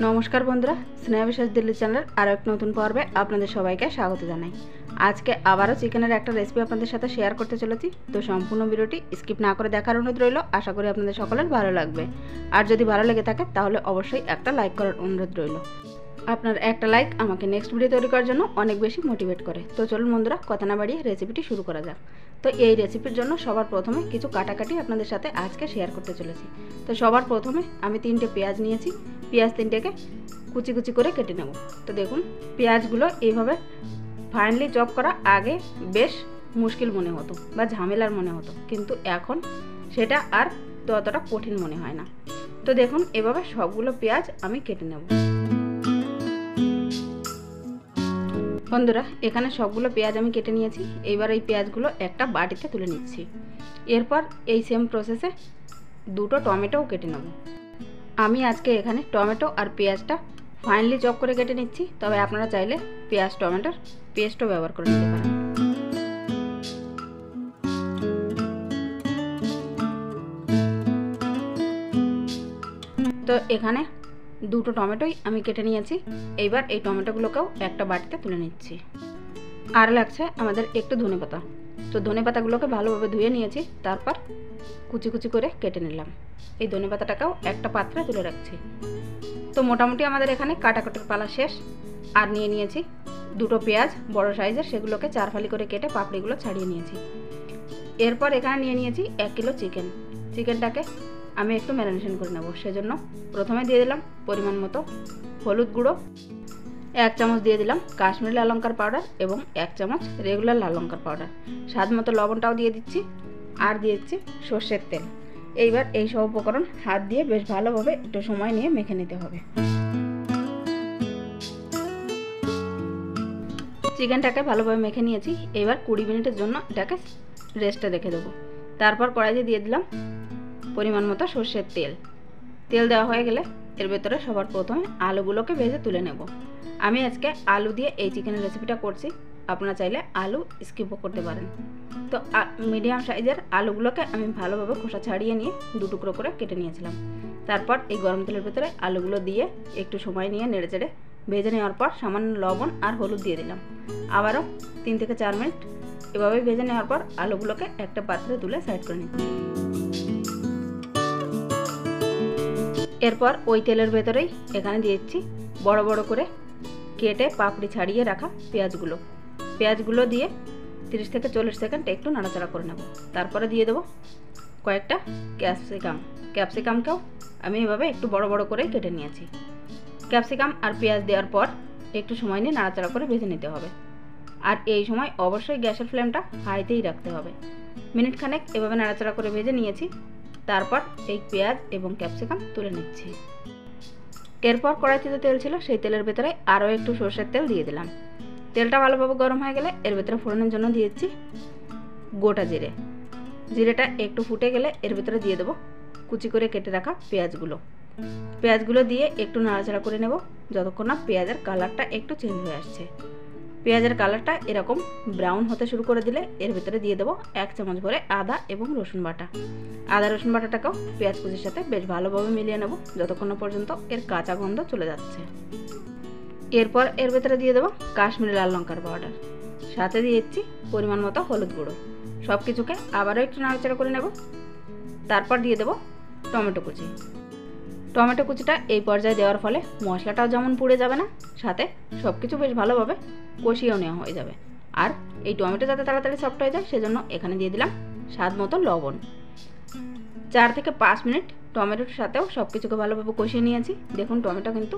नमस्कार बंधुरा स्नेहा विशेष दिल्ली चैनल और एक नतून पर्वे आपनादेर सबाइके स्वागत जानाई। आज के आबारो चिकेनेर एक रेसिपि आपनादेर साथे शेयर करते चलेछि। तो सम्पूर्ण भिडियोटी स्किप ना करे देखार अनुरोध रइलो। आशा करी आपनादेर सकलेर भालो लागबे और जदि भालो लेगे थाके ताहले अवश्यई एकटा लाइक करार अनुरोध रइलो। आपनार एकटा लाइक आमाके नेक्स्ट भिडियो तैरि करार जोन्नो अनेक बेशी मोटिवेट करे। तो चलुन बंधुरा कथा ना बाड़िये रेसिपिटी शुरू करा जाक। तो ये रेसिपिर जोन्नो सबार प्रथमे किछु काटाकाटी आपनादेर साथे आजके शेयर करते चलेछि। तो सबार प्रथमे आमि 3टे पेঁয়াজ निয়েছি। पेঁয়াজ 3टेके कुचि कुचि करे केटे नेब। तो देखुन पेঁয়াজগুলো এইভাবে फाइनली चप करा आगे बेश मुश्किल मने हतो बा झामेलार मने हतो, किन्तु एखन सेटा आर ततटा कठिन मने हय ना। तो देखुन एभाবে सबगुलो पेঁয়াজ आमि केटे नेब। बंधुरा एखाने सबगुलो पेঁয়াজ आमि केटे निয়েছি। एइबार এই পেঁয়াজগুলো একটা বাটিতে তুলে নিচ্ছি। এরপর এই সেম প্রসেসে দুটো টমেটো কেটে নেব। আমি আজকে এখানে টমেটো আর পেঁয়াজটা ফাইনলি চপ করে কেটে নিচ্ছি, তবে আপনারা চাইলে পেঁয়াজ টমেটোর পেস্টও ব্যবহার করে নিতে পারেন। তো এখানে দুটো টমেটোই আমি কেটে নিয়েছি। এইবার এই টমেটোগুলোকেও একটা বাটিতে তুলে নিচ্ছি। আর লাগছে আমাদের একটু ধনেপাতা। তো ধনেপাতাগুলোকে ভালোভাবে ধুয়ে নিয়েছি, তারপর কুচি কুচি করে কেটে নিলাম। এই ধনেপাতাটাকেও একটা পাত্রে তুলে রাখছি। তো মোটামুটি আমাদের এখানে কাটাকুটির পালা শেষ। আর নিয়ে নিয়েছি দুটো পেঁয়াজ বড় সাইজের, সেগুলোকে 4 ফালি করে কেটে পাপড়িগুলো ছাড়িয়ে নিয়েছি। এরপর এখানে নিয়ে নিয়েছি 1 কিলো চিকেন। চিকেনটাকে আমি একটু ম্যারিনেশন করে নেব। সেজন্য প্রথমে দিয়ে দিলাম পরিমাণ মতো হলুদ গুঁড়ো, 1 চামচ দিয়ে দিলাম কাশ্মীরি লাল লঙ্কার পাউডার এবং 1 চামচ রেগুলার লাল লঙ্কার পাউডার। স্বাদ মতো লবণটাও দিয়ে দিচ্ছি আর দিয়ে দিচ্ছি সর্ষের তেল। এইবার এই সব উপকরণ হাত দিয়ে বেশ ভালোভাবে একটু সময় নিয়ে মেখে নিতে হবে। চিকেনটাকে ভালোভাবে মেখে নিয়েছি। এবার 20 মিনিটের জন্য এটাকে রেস্টে রেখে দেবো। তারপর কড়াইতে দিয়ে দিলাম পরিমাণ মতো সর্ষের তেল। তেল দেওয়া হয়ে গেলে এর ভেতরে সবার প্রথমে আলুগুলোকে ভেজে তুলে নেব। আমি আজকে আলু দিয়ে এই চিকেনের রেসিপিটা করছি, আপনারা চাইলে আলু স্কিপও করতে পারেন। তো মিডিয়াম সাইজের আলুগুলোকে আমি ভালোভাবে খোসা ছাড়িয়ে নিয়ে 2 টুকরো করে কেটে নিয়েছিলাম। তারপর এই গরম তেলের ভেতরে আলুগুলো দিয়ে একটু সময় নিয়ে নেড়েচেড়ে ভেজে নেওয়ার পর সামান্য লবণ আর হলুদ দিয়ে দিলাম। আবারও 3 থেকে 4 মিনিট এভাবে ভেজে নেওয়ার পর আলুগুলোকে একটা পাত্রে তুলে সাইড করে নিচ্ছি। এরপর ওই তেলের ভেতরেই এখানে দিয়েছি বড় বড় করে কেটে পাপড়ি ছাড়িয়ে রাখা পেঁয়াজগুলো দিয়ে 30 থেকে 40 সেকেন্ড একটু নাড়াচাড়া করে নেব। তারপরে দিয়ে দেবো কয়েকটা ক্যাপসিকামকেও আমি এভাবে একটু বড় বড় করে কেটে নিয়েছি। ক্যাপসিকাম আর পেঁয়াজ দেওয়ার পর একটু সময় নিয়ে নাড়াচাড়া করে ভেজে নিতে হবে। আর এই সময় অবশ্যই গ্যাসের ফ্লেমটা হাইতেই রাখতে হবে। মিনিট খানেক এভাবে নাড়াচাড়া করে ভেজে নিয়েছি। তারপর এই পেঁয়াজ এবং ক্যাপসিকাম তুলে নিচ্ছি। এরপর কড়াইতে যে তেল ছিল সেই তেলের ভেতরে আরও একটু সর্ষের তেল দিয়ে দিলাম। তেলটা ভালোভাবে গরম হয়ে গেলে এর ভেতরে ফোড়নের জন্য দিয়েছি গোটা জিরে। জিরেটা একটু ফুটে গেলে এর ভেতরে দিয়ে দেবো কুচি করে কেটে রাখা পেঁয়াজগুলো দিয়ে একটু নাড়াচাড়া করে নেব যতক্ষণ না পেঁয়াজের কালারটা একটু চেঞ্জ হয়ে আসছে। পেঁয়াজের কালারটা এরকম ব্রাউন হতে শুরু করে দিলে এর ভেতরে দিয়ে দেবো 1 চামচ ভরে আদা এবং রসুন বাটা। আদা রসুন বাটাটাকেও পেঁয়াজ কুচির সাথে বেশ ভালোভাবে মিলিয়ে নেব যতক্ষণ না পর্যন্ত এর কাঁচা গন্ধ চলে যাচ্ছে। এরপর এর ভেতরে দিয়ে দেবো কাশ্মীরি লাল লঙ্কার পাউডার, সাথে দিয়ে দিচ্ছি পরিমাণ মতো হলুদ গুঁড়ো। সব কিছুকে আবারও একটু নাড়াচাড়া করে নেব। তারপর দিয়ে দেবো টমেটো কুচিটা এই পর্যায়ে দেওয়ার ফলে মশলাটাও যেমন পুড়ে যাবে না, সাথে সব কিছু বেশ ভালোভাবে কষিয়েও নেওয়া হয়ে যাবে। আর এই টমেটো যাতে তাড়াতাড়ি সফট হয়ে যায় সেজন্য এখানে দিয়ে দিলাম স্বাদ মতো লবণ। 4 থেকে 5 মিনিট টমেটোর সাথেও সব কিছুকে ভালোভাবে কষিয়ে নিয়েছি। দেখুন টমেটো কিন্তু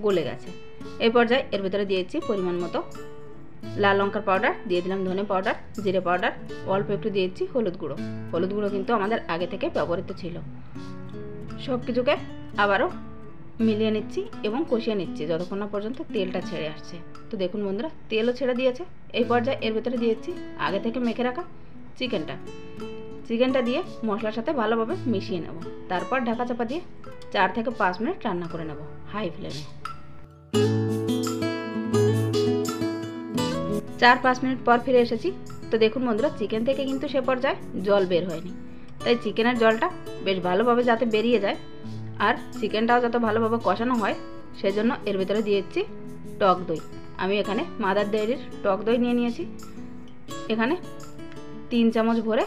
গলে গেছে। এই পর্যায়ে এর ভেতরে দিয়েছি পরিমাণ মতো লাল লঙ্কার পাউডার, দিয়ে দিলাম ধনে পাউডার, জিরে পাউডার, অল্প একটু দিয়েছি হলুদ গুঁড়ো কিন্তু আমাদের আগে থেকে ব্যবহৃত ছিল। সব কিছুকে আবারও মিলিয়ে নিচ্ছি এবং কষিয়ে নিচ্ছি যতক্ষণ না পর্যন্ত তেলটা ছেড়ে আসছে। তো দেখুন বন্ধুরা তেলও ছেড়ে দিয়েছে। এই পর্যায়ে এর ভেতরে দিয়েছি আগে থেকে মেখে রাখা চিকেনটা দিয়ে মশলার সাথে ভালোভাবে মিশিয়ে নেব। তারপর ঢাকা চাপা দিয়ে 4 থেকে 5 মিনিট রান্না করে নেব হাই ফ্লেমে। 4-5 মিনিট পর ফিরে এসেছি। তো দেখুন বন্ধুরা চিকেন থেকে কিন্তু সে পর্যায়ে জল বের হয়নি, তাই চিকেনের জলটা বেশ ভালোভাবে যাতে বেরিয়ে যায় আর চিকেনটাও যত ভালোভাবে কষানো হয় সেজন্য এর ভিতরে দিয়ে দিচ্ছি টক দই। আমি এখানে মাদার ডেয়ারির টক দই নিয়ে নিয়েছি। এখানে 3 চামচ ভরে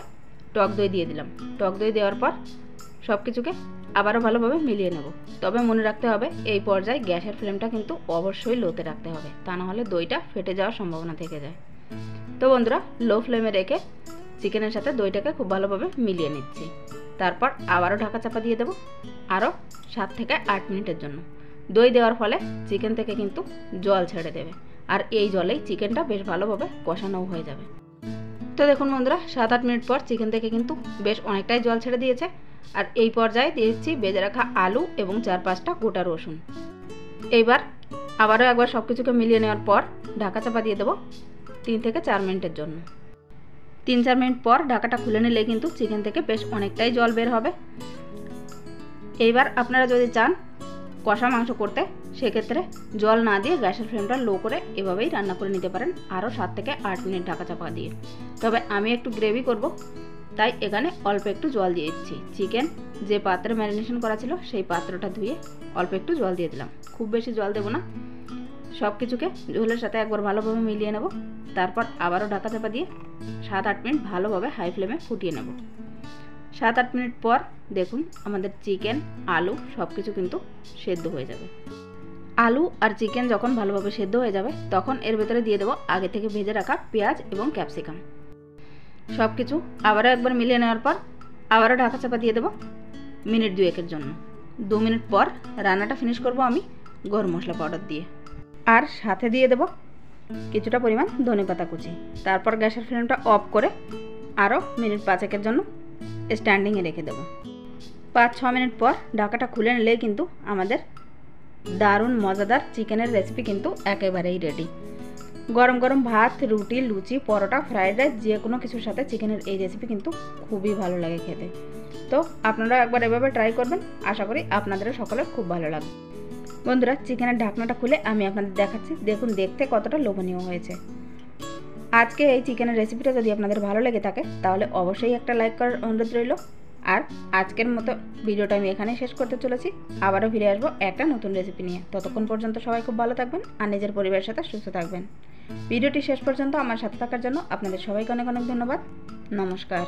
টক দই দিয়ে দিলাম। টক দই দেওয়ার পর সব কিছুকে আবারও ভালোভাবে মিলিয়ে নেব। তবে মনে রাখতে হবে এই পর্যায়ে গ্যাসের ফ্লেমটা কিন্তু অবশ্যই লোতে রাখতে হবে, তা না হলে দইটা ফেটে যাওয়ার সম্ভাবনা থেকে যায়। তো বন্ধুরা, লো ফ্লেমে রেখে চিকেনের সাথে দইটাকে খুব ভালোভাবে মিলিয়ে নিচ্ছি। তারপর আবারও ঢাকা চাপা দিয়ে দেবো আরও 7 থেকে 8 মিনিটের জন্য। দই দেওয়ার ফলে চিকেন থেকে কিন্তু জল ছেড়ে দেবে, আর এই জলেই চিকেনটা বেশ ভালোভাবে কষানো হয়ে যাবে। তো দেখুন বন্ধুরা, 7-8 মিনিট পর চিকেন থেকে কিন্তু বেশ অনেকটাই জল ছেড়ে দিয়েছে। আর এই পর্যায়ে দিয়ে দিচ্ছি ভেজে রাখা আলু এবং 4-5টা গোটা রসুন। এইবার আবারও একবার সব কিছুকে মিলিয়ে নেওয়ার পর ঢাকা চাপা দিয়ে দেবো 3 থেকে 4 মিনিটের জন্য। 3-4 মিনিট পর ঢাকাটা খুলে নিলে কিন্তু চিকেন থেকে বেশ অনেকটাই জল বের হবে। এইবার আপনারা যদি চান কষা মাংস করতে, সেক্ষেত্রে জল না দিয়ে গ্যাসের ফ্লেমটা লো করে এভাবেই রান্না করে নিতে পারেন আরও 7 থেকে 8 মিনিট ঢাকা চাপা দিয়ে। তবে আমি একটু গ্রেভি করব, তাই এখানে অল্প একটু জল দিয়ে দিচ্ছি। চিকেন যে পাত্রে ম্যারিনেশন করা ছিল সেই পাত্রটা ধুয়ে অল্প একটু জল দিয়ে দিলাম। খুব বেশি জল দেবো না। সব কিছুকে ঝোলের সাথে একবার ভালোভাবে মিলিয়ে নেব। তারপর আবারও ঢাকা চাপা দিয়ে 7-8 মিনিট ভালোভাবে হাই ফ্লেমে ফুটিয়ে নেব। 7-8 মিনিট পর দেখুন আমাদের চিকেন, আলু সব কিছু কিন্তু সেদ্ধ হয়ে যাবে। আলু আর চিকেন যখন ভালোভাবে সেদ্ধ হয়ে যাবে তখন এর ভেতরে দিয়ে দেবো আগে থেকে ভেজে রাখা পেঁয়াজ এবং ক্যাপসিকাম। সব কিছু আবারও একবার মিলিয়ে নেওয়ার পর আবারও ঢাকা চাপা দিয়ে দেবো মিনিট 2-এর জন্য। 2 মিনিট পর রান্নাটা ফিনিশ করব আমি গরম মশলা পাউডার দিয়ে, আর সাথে দিয়ে দেবো কিছুটা পরিমাণ ধনেপাতা কুচি। তারপর গ্যাসের ফ্লেমটা অফ করে আরও মিনিট 5-এর জন্য স্ট্যান্ডিংয়ে রেখে দেবো। 5-6 মিনিট পর ঢাকাটা খুলে নিলেই কিন্তু আমাদের দারুণ মজাদার চিকেনের রেসিপি কিন্তু একেবারেই রেডি। গরম গরম ভাত, রুটি, লুচি, পরোটা, ফ্রাইড রাইস যে কোনো কিছুর সাথে চিকেনের এই রেসিপি কিন্তু খুবই ভালো লাগে খেতে। তো আপনারা একবার এভাবে ট্রাই করবেন, আশা করি আপনাদেরও সকলের খুব ভালো লাগবে। বন্ধুরা, চিকেনের ঢাকনাটা খুলে আমি আপনাদের দেখাচ্ছি। দেখুন দেখতে কতটা লোভনীয় হয়েছে। আজকে এই চিকেনের রেসিপিটা যদি আপনাদের ভালো লেগে থাকে তাহলে অবশ্যই একটা লাইক করার অনুরোধ রইল। আর আজকের মতো ভিডিওটা আমি এখানেই শেষ করতে চলেছি। আবারও ফিরে আসবো একটা নতুন রেসিপি নিয়ে। ততক্ষণ পর্যন্ত সবাই খুব ভালো থাকবেন আর নিজের পরিবারের সাথে সুস্থ থাকবেন। ভিডিওটি শেষ পর্যন্ত আমার সাথে থাকার জন্য আপনাদের সবাইকে অনেক অনেক ধন্যবাদ। নমস্কার।